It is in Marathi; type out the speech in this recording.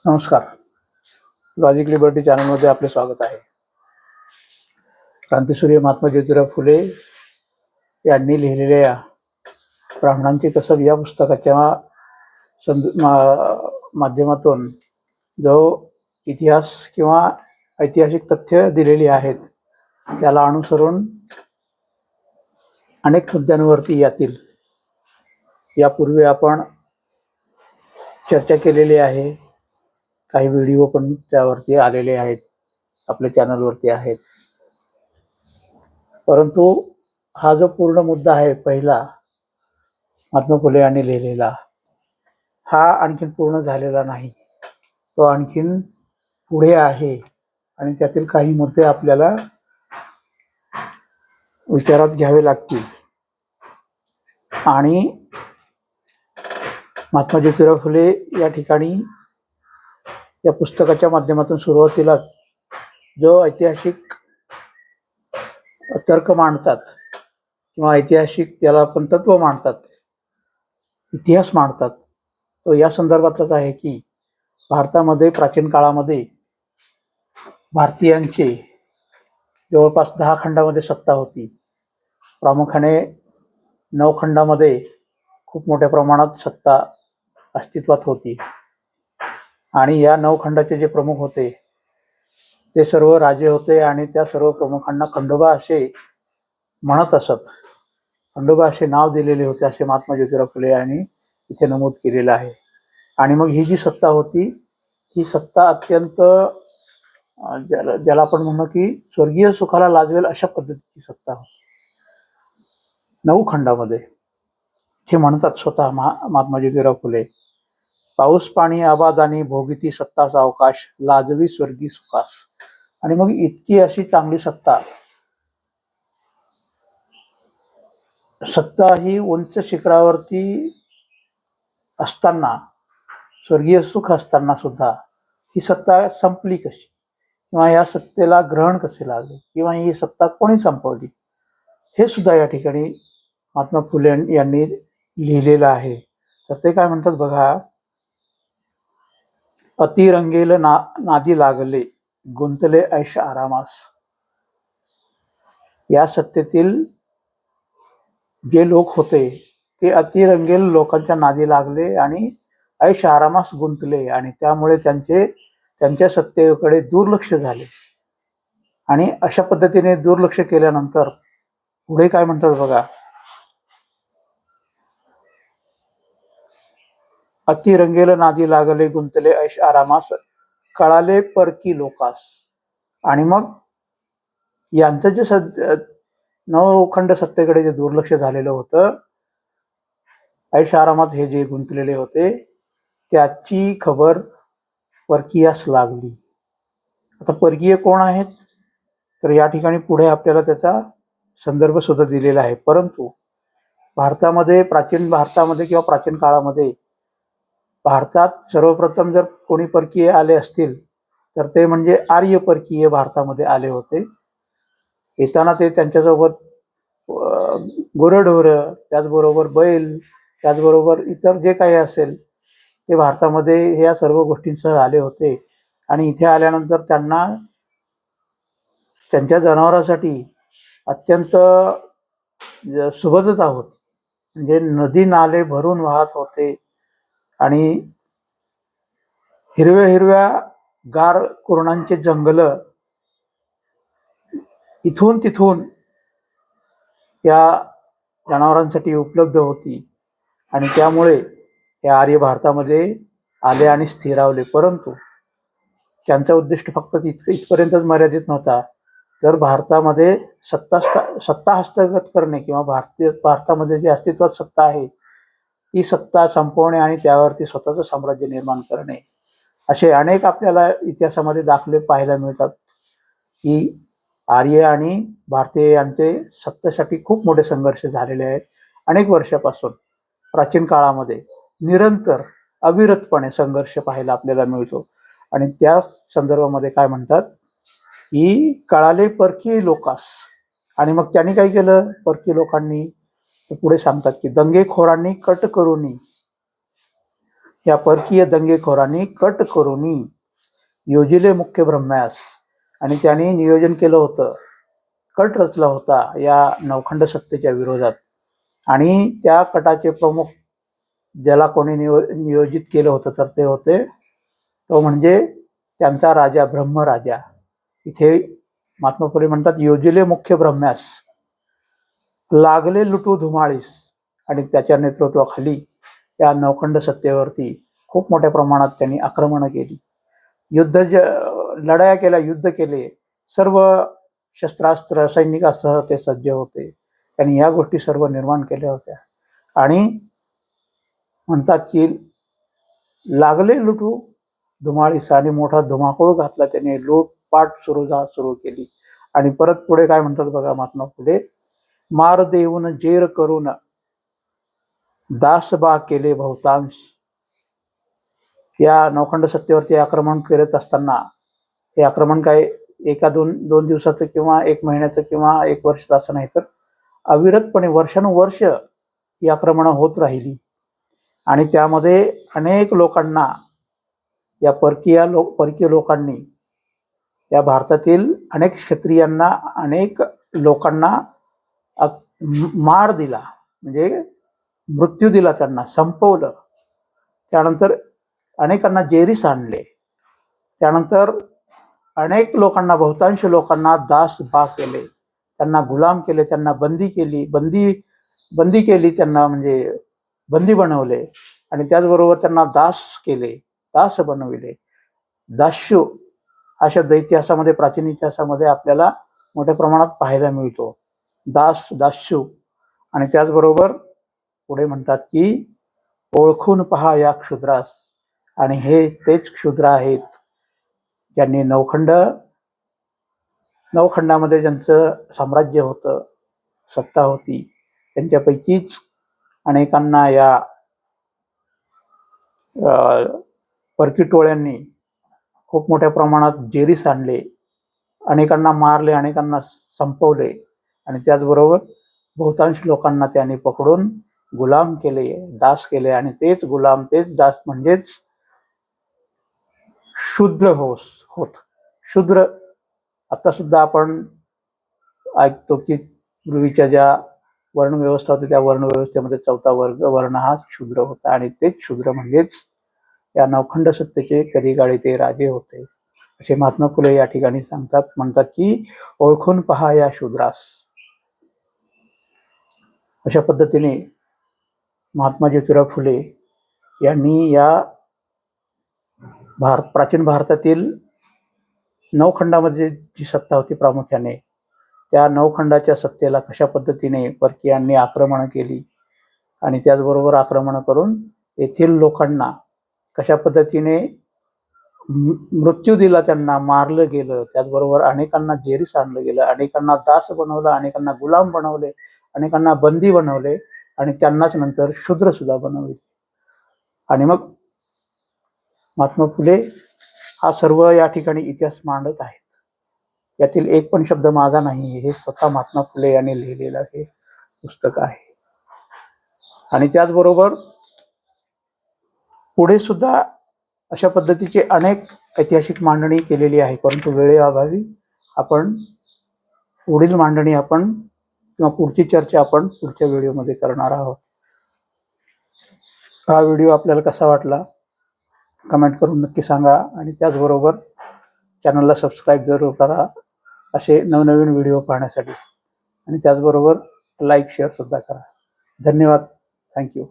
नमस्कार. लॉजिक लिबर्टी चॅनलमध्ये आपले स्वागत आहे. क्रांतिसूर्य महात्मा ज्योतिराव फुले यांनी लिहिलेल्या ब्राह्मणांची कसब या पुस्तकाच्या माध्यमातून जो इतिहास किंवा ऐतिहासिक तथ्य दिलेली आहेत त्याला अनुसरून अनेक मुद्द्यांवरती यापूर्वी आपण चर्चा केलेली आहे. काही व्हिडिओ पण त्यावरती आलेले आहेत, आपल्या चॅनलवरती आहेत. परंतु हा जो पूर्ण मुद्दा आहे पहिला महात्मा फुले यांनी लिहिलेला, हा आणखीन पूर्ण झालेला नाही. तो आणखीन पुढे आहे आणि त्यातील काही मुद्दे आपल्याला विचारात घ्यावे लागतील. आणि महात्मा ज्योतिराव फुले या ठिकाणी या पुस्तकाच्या माध्यमातून सुरुवातीलाच जो ऐतिहासिक तर्क मांडतात किंवा ऐतिहासिक याला आपण तत्व मांडतात, इतिहास मांडतात, तो या संदर्भातच आहे की भारतामध्ये प्राचीन काळामध्ये भारतीयांचे जवळपास 10 खंडामध्ये सत्ता होती. प्रामुख्याने 9 खंडामध्ये खूप मोठ्या प्रमाणात सत्ता अस्तित्वात होती. आणि या 9 खंडाचे जे प्रमुख होते ते सर्व राजे होते आणि त्या सर्व प्रमुखांना खंडोबा असे म्हणत असत. खंडोबा असे नाव दिलेले होते असे महात्मा ज्योतिराव फुले यांनी इथे नमूद केलेलं आहे. आणि मग ही जी सत्ता होती ही सत्ता अत्यंत ज्याला आपण म्हणू की स्वर्गीय सुखाला लाजवेल अशा पद्धतीची सत्ता होती 9 खंडामध्ये. ते म्हणतात स्वतः महात्मा ज्योतिराव फुले, पाऊस पाणी आबाद आणि भोगिती सत्ताचा अवकाश लाजवी स्वर्गी सुखास. आणि मग इतकी अशी चांगली सत्ता ही उंच शिखरावरती असताना, स्वर्गीय सुख असताना सुद्धा ही सत्ता संपली कशी, किंवा या सत्तेला ग्रहण कसे लागले, किंवा ही सत्ता कोणी संपवली, हे सुद्धा या ठिकाणी महात्मा फुले यांनी लिहिलेलं आहे. तर ते काय म्हणतात बघा, अति रंगेल नादी लागले गुंतले ऐश आरामास. या सत्तेतील जे लोक होते ते अति रंगेल लोकांच्या नादी लागले आणि ऐश आरामास गुंतले आणि त्यामुळे त्यांच्या सत्तेकडे दुर्लक्ष झाले. आणि अशा पद्धतीने दुर्लक्ष केल्यानंतर पुढे काय म्हणतात बघा, अति रंगेल नादी लागले गुंतले ऐश आरामास कळाले परकी लोकास. आणि मग यांचं जे 9 खंड सत्तेकडे जे दुर्लक्ष झालेलं होतं, ऐश आरामात हे जे गुंतलेले होते, त्याची खबर परकीयास लागली. आता परकीय कोण आहेत, तर या ठिकाणी पुढे आपल्याला त्याचा संदर्भ सुद्धा दिलेला आहे. परंतु प्राचीन भारतामध्ये किंवा प्राचीन काळामध्ये भारतात सर्वप्रथम जर कोणी परकीय आले असतील तर ते म्हणजे आर्य परकीय भारतामध्ये आले होते. येताना ते त्यांच्यासोबत गुरंढोरं, त्याचबरोबर बैल, त्याचबरोबर इतर जे काही असेल ते भारतामध्ये ह्या सर्व गोष्टींसह आले होते. आणि इथे आल्यानंतर त्यांना त्यांच्या जनावरांसाठी अत्यंत सुबत्ता होती. म्हणजे नदी नाले भरून वाहत होते आणि हिरव्या हिरव्या गार कुरणांचे जंगल इथून तिथून या जनावरांसाठी उपलब्ध होती. आणि त्यामुळे हे आर्य भारतामध्ये आले आणि स्थिरावले. परंतु त्यांचा उद्दिष्ट फक्त इथपर्यंतच मर्यादित नव्हता, तर भारतामध्ये सत्ता हस्तगत करणे किंवा भारतामध्ये जी अस्तित्वात सत्ता आहे ती सत्ता संपवणे आणि त्यावरती स्वतःचं साम्राज्य निर्माण करणे, असे अनेक आपल्याला इतिहासामध्ये दाखले पाहायला मिळतात की आर्य आणि भारतीय यांचे सत्तेसाठी खूप मोठे संघर्ष झालेले आहेत. अनेक वर्षापासून प्राचीन काळामध्ये निरंतर अविरतपणे संघर्ष पाहायला आपल्याला मिळतो. आणि त्या संदर्भामध्ये काय म्हणतात की कळाले परकीय लोकास. आणि मग त्यांनी काय केलं परकीय लोकांनी, तर पुढे सांगतात की दंगेखोरांनी कट करूनी या परकीय दंगेखोरांनी कट करूनी योजिले मुख्य ब्रह्म्यास, आणि त्यांनी नियोजन केलं होतं, कट रचला होता या नवखंड सत्तेच्या विरोधात. आणि त्या कटाचे प्रमुख ज्याला कोणी नियोजित केलं होतं तर ते होते, तो म्हणजे त्यांचा राजा ब्रह्मराजा. इथे महात्मा फुले म्हणतात योजिले मुख्य ब्रह्म्यास, लागले लुटू धुमाळीस. आणि त्याच्या नेतृत्वाखाली या नवखंड सत्तेवरती खूप मोठ्या प्रमाणात त्यांनी आक्रमणं केली, लढाया केल्या, युद्ध केले. सर्व शस्त्रास्त्र सैनिकासह ते सज्ज होते. त्यांनी या गोष्टी सर्व निर्माण केल्या होत्या. आणि म्हणतात की लागले लुटू धुमाळीस, आणि मोठा धुमाकूळ घातला त्याने, लूटपाट सुरू केली. आणि परत पुढे काय म्हणतात बघा महात्मा फुले, मार देऊन जेर करून दासबा केले बहुतांश. या नवखंड सत्तेवरती आक्रमण करत असताना, हे आक्रमण काय एका दोन दिवसाचं किंवा एक महिन्याचं किंवा एक वर्षाचं असं नाही, तर अविरतपणे वर्षानुवर्ष ही आक्रमणं होत राहिली. आणि त्यामध्ये अनेक लोकांना, या परकीय लोकांनी या भारतातील अनेक क्षत्रियांना, अनेक लोकांना मार दिला, म्हणजे मृत्यू दिला, त्यांना संपवलं. त्यानंतर अनेकांना जेरीस आणले. त्यानंतर अनेक लोकांना, बहुतांश लोकांना दासबा केले, त्यांना गुलाम केले, त्यांना बंदी केली, त्यांना म्हणजे बंदी बनवले. आणि त्याचबरोबर त्यांना दास बनविले. दास्यू हा शब्द इतिहासामध्ये, प्राचीन इतिहासामध्ये आपल्याला मोठ्या प्रमाणात पाहायला मिळतो, दास्यू. आणि त्याचबरोबर पुढे म्हणतात की ओळखून पहा या क्षुद्रास, आणि हे तेच क्षुद्र आहेत ज्यांनी नवखंडामध्ये ज्यांचं साम्राज्य होतं, सत्ता होती, त्यांच्यापैकीच अनेकांना या परकी टोळ्यांनी खूप मोठ्या प्रमाणात जेरीस आणले, अनेकांना मारले, अनेकांना संपवले. आणि त्याचबरोबर बहुतांश लोकांना त्यांनी पकडून गुलाम केले, दास केले. आणि तेच गुलाम, तेच दास म्हणजेच शूद्र होत. शूद्र आता सुद्धा आपण ऐकतो की पूर्वीच्या ज्या वर्णव्यवस्था होती त्या वर्णव्यवस्थेमध्ये 4था वर्ण हा शूद्र होता. आणि तेच शूद्र म्हणजेच या नवखंड सत्तेचे कधी काळी ते राजे होते, असे महात्मा फुले या ठिकाणी सांगतात. म्हणतात की ओळखून पहा या शूद्रास. अशा पद्धतीने महात्मा ज्योतिराव फुले यांनी या प्राचीन भारतातील नवखंडामध्ये जी सत्ता होती प्रामुख्याने, त्या नवखंडाच्या सत्तेला कशा पद्धतीने परकीयांनी आक्रमण केली, आणि त्याचबरोबर आक्रमण करून येथील लोकांना कशा पद्धतीने मृत्यू दिला, त्यांना मारलं गेलं. त्याचबरोबर अनेकांना जेरीस आणलं गेलं, अनेकांना दास बनवलं, अनेकांना गुलाम बनवले, अनेकांना बंदी बनवले, आणि त्यांनाच नंतर शूद्र सुद्धा बनवले. आणि मग महात्मा फुले हा सर्व या ठिकाणी इतिहास मांडत आहेत. यातील एक पण शब्द माझा नाही, हे स्वतः महात्मा फुले यांनी लिहिलेलं हे पुस्तक आहे. आणि त्याचबरोबर पुढे सुद्धा अशा पद्धतीचे अनेक ऐतिहासिक मांडणी केलेली आहे, परंतु वेळेअभावी आपण पुढील मांडणी किंवा पुढची चर्चा आपण पुढच्या व्हिडिओमध्ये करणार आहोत. हा व्हिडिओ आपल्याला कसा वाटला कमेंट करून नक्की सांगा. आणि त्याचबरोबर चॅनलला सबस्क्राईब जरूर करा असे नवनवीन व्हिडिओ पाहण्यासाठी. आणि त्याचबरोबर लाईक शेअर सुद्धा करा. धन्यवाद. थँक्यू.